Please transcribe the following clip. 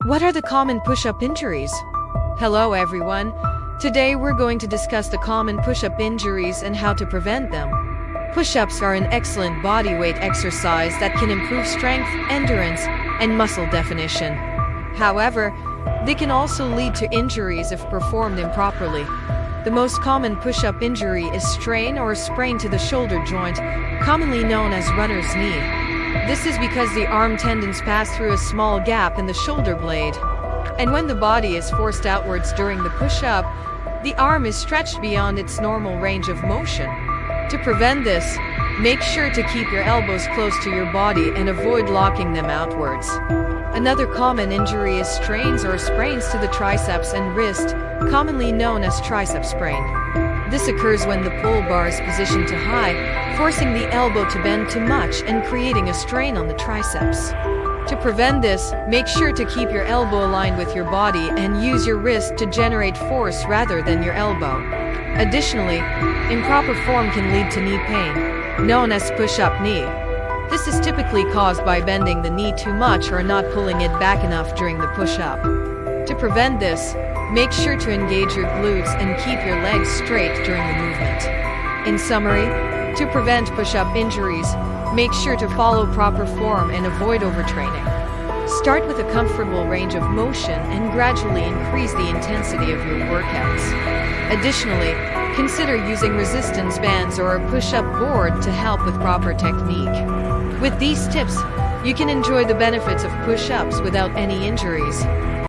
What are the common push-up injuries? Hello everyone. Today we're going to discuss the common push-up injuries and how to prevent them. Push-ups are an excellent body weight exercise that can improve strength, endurance, and muscle definition. However, they can also lead to injuries if performed improperly. The most common push-up injury is strain or sprain to the shoulder joint, commonly known as runner's knee. This is because the arm tendons pass through a small gap in the shoulder blade. And when the body is forced outwards during the push-up, the arm is stretched beyond its normal range of motion. To prevent this, make sure to keep your elbows close to your body and avoid locking them outwards. Another common injury is strains or sprains to the triceps and wrist, commonly known as tricep sprain. This occurs when the pull bar is positioned too high, forcing the elbow to bend too much and creating a strain on the triceps. To prevent this, make sure to keep your elbow aligned with your body and use your wrist to generate force rather than your elbow. Additionally, improper form can lead to knee pain, known as push-up knee. This is typically caused by bending the knee too much or not pulling it back enough during the push-up. To prevent this, make sure to engage your glutes and keep your legs straight during the movement. In summary, to prevent push-up injuries, make sure to follow proper form and avoid overtraining. Start with a comfortable range of motion and gradually increase the intensity of your workouts. Additionally, consider using resistance bands or a push-up board to help with proper technique. With these tips, you can enjoy the benefits of push-ups without any injuries.